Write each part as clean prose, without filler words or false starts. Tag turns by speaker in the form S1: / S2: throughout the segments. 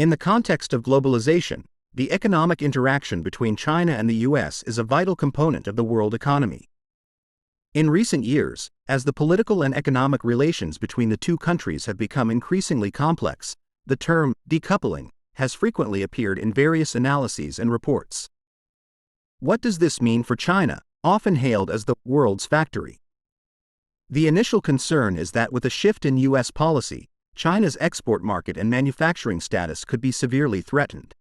S1: In the context of globalization, the economic interaction between China and the US is a vital component of the world economy. In recent years, as the political and economic relations between the two countries have become increasingly complex, the term decoupling has frequently appeared in various analyses and reports. What does this mean for China, often hailed as the world's factory? The initial concern is that with a shift in US policy, China's export market and manufacturing status could be severely threatened.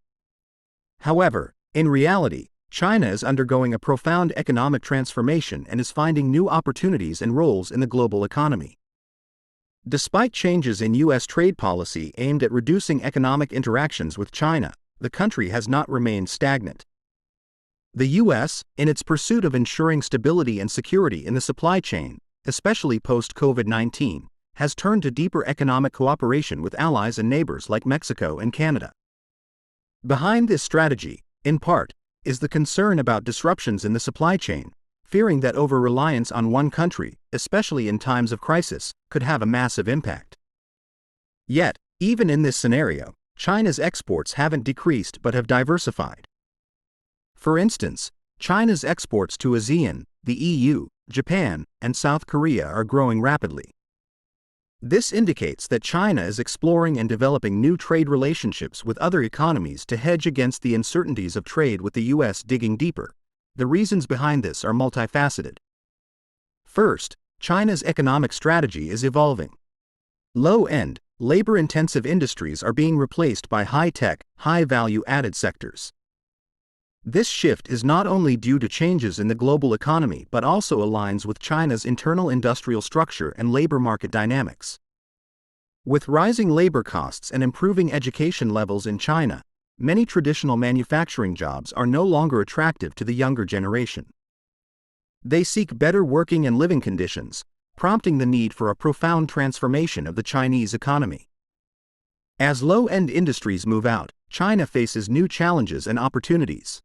S1: However, in reality, China is undergoing a profound economic transformation and is finding new opportunities and roles in the global economy. Despite changes in US trade policy aimed at reducing economic interactions with China, the country has not remained stagnant. The US, in its pursuit of ensuring stability and security in the supply chain, especially post-COVID-19, has turned to deeper economic cooperation with allies and neighbors like Mexico and Canada. Behind this strategy, in part, is the concern about disruptions in the supply chain, fearing that over-reliance on one country, especially in times of crisis, could have a massive impact. Yet, even in this scenario, China's exports haven't decreased but have diversified. For instance, China's exports to ASEAN, the EU, Japan, and South Korea are growing rapidly. This indicates that China is exploring and developing new trade relationships with other economies to hedge against the uncertainties of trade with the US digging deeper. The reasons behind this are multifaceted. First, China's economic strategy is evolving. Low-end, labor-intensive industries are being replaced by high-tech, high-value-added sectors. This shift is not only due to changes in the global economy but also aligns with China's internal industrial structure and labor market dynamics. With rising labor costs and improving education levels in China, many traditional manufacturing jobs are no longer attractive to the younger generation. They seek better working and living conditions, prompting the need for a profound transformation of the Chinese economy. As low-end industries move out, China faces new challenges and opportunities.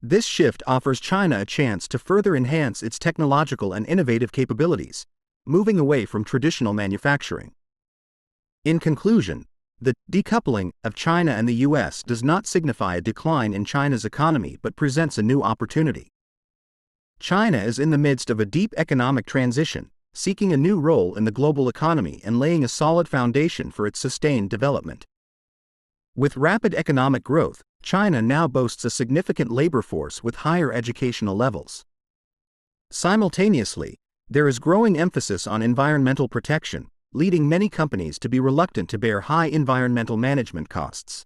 S1: This shift offers China a chance to further enhance its technological and innovative capabilities, moving away from traditional manufacturing. In conclusion, the decoupling of China and the US does not signify a decline in China's economy but presents a new opportunity. China is in the midst of a deep economic transition, seeking a new role in the global economy and laying a solid foundation for its sustained development. With rapid economic growth, China now boasts a significant labor force with higher educational levels. Simultaneously, there is growing emphasis on environmental protection, leading many companies to be reluctant to bear high environmental management costs.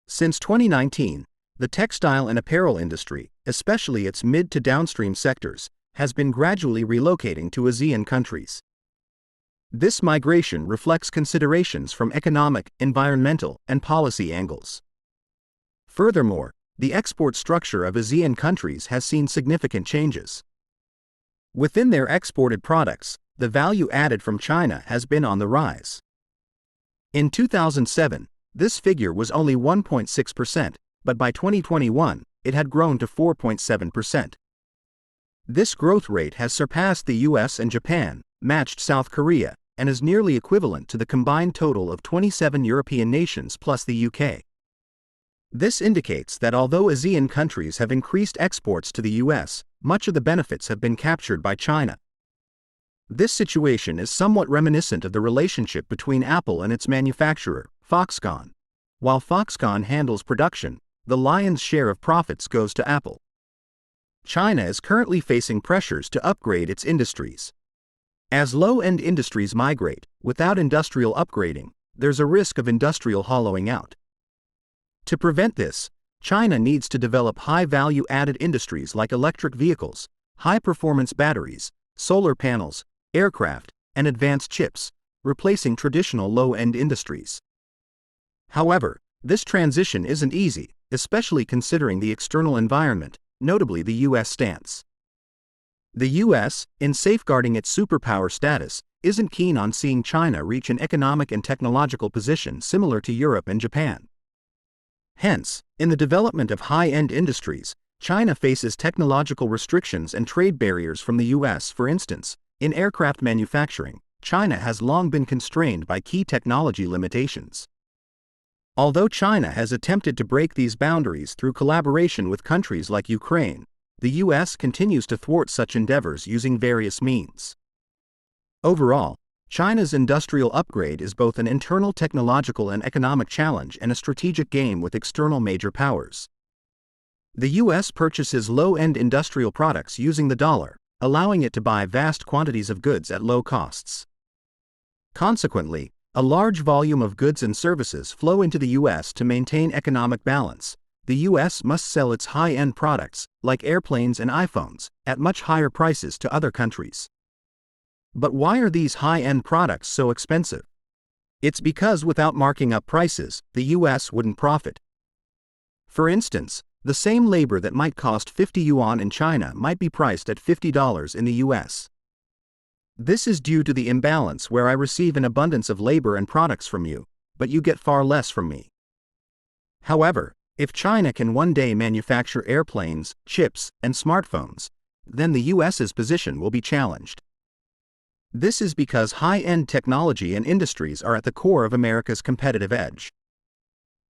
S1: Since 2019, the textile and apparel industry, especially its mid to downstream sectors, has been gradually relocating to ASEAN countries. This migration reflects considerations from economic, environmental, and policy angles. Furthermore, the export structure of ASEAN countries has seen significant changes. Within their exported products, the value added from China has been on the rise. In 2007, this figure was only 1.6%, but by 2021, it had grown to 4.7%. This growth rate has surpassed the US and Japan, matched South Korea, and is nearly equivalent to the combined total of 27 European nations plus the UK. This indicates that although ASEAN countries have increased exports to the US, much of the benefits have been captured by China. This situation is somewhat reminiscent of the relationship between Apple and its manufacturer, Foxconn. While Foxconn handles production, the lion's share of profits goes to Apple. China is currently facing pressures to upgrade its industries. As low-end industries migrate, without industrial upgrading, there's a risk of industrial hollowing out. To prevent this, China needs to develop high-value-added industries like electric vehicles, high-performance batteries, solar panels, aircraft, and advanced chips, replacing traditional low-end industries. However, this transition isn't easy, especially considering the external environment, notably the US stance. The US, in safeguarding its superpower status, isn't keen on seeing China reach an economic and technological position similar to Europe and Japan. Hence, in the development of high-end industries, China faces technological restrictions and trade barriers from the US. For instance, in aircraft manufacturing, China has long been constrained by key technology limitations. Although China has attempted to break these boundaries through collaboration with countries like Ukraine, the US continues to thwart such endeavors using various means. Overall, China's industrial upgrade is both an internal technological and economic challenge and a strategic game with external major powers. The US purchases low-end industrial products using the dollar, allowing it to buy vast quantities of goods at low costs. Consequently, a large volume of goods and services flow into the US to maintain economic balance. The US must sell its high-end products, like airplanes and iPhones, at much higher prices to other countries. But why are these high-end products so expensive? It's because without marking up prices, the US wouldn't profit. For instance, the same labor that might cost 50 yuan in China might be priced at $50 in the US. This is due to the imbalance where I receive an abundance of labor and products from you, but you get far less from me. However, if China can one day manufacture airplanes, chips, and smartphones, then the US's position will be challenged. This is because high-end technology and industries are at the core of America's competitive edge.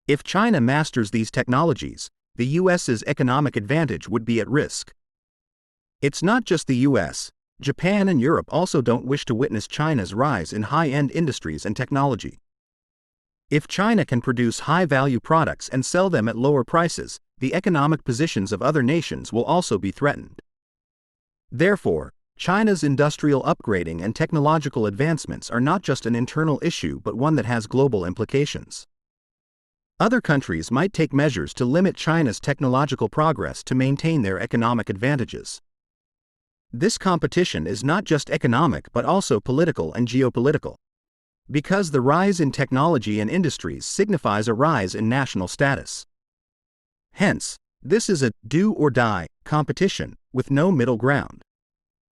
S1: If China masters these technologies, the US's economic advantage would be at risk. It's not just the US. Japan and Europe also don't wish to witness China's rise in high-end industries and technology. If China can produce high-value products and sell them at lower prices, the economic positions of other nations will also be threatened. Therefore, China's industrial upgrading and technological advancements are not just an internal issue but one that has global implications. Other countries might take measures to limit China's technological progress to maintain their economic advantages. This competition is not just economic but also political and geopolitical. Because the rise in technology and industries signifies a rise in national status. Hence, this is a do or die competition with no middle ground.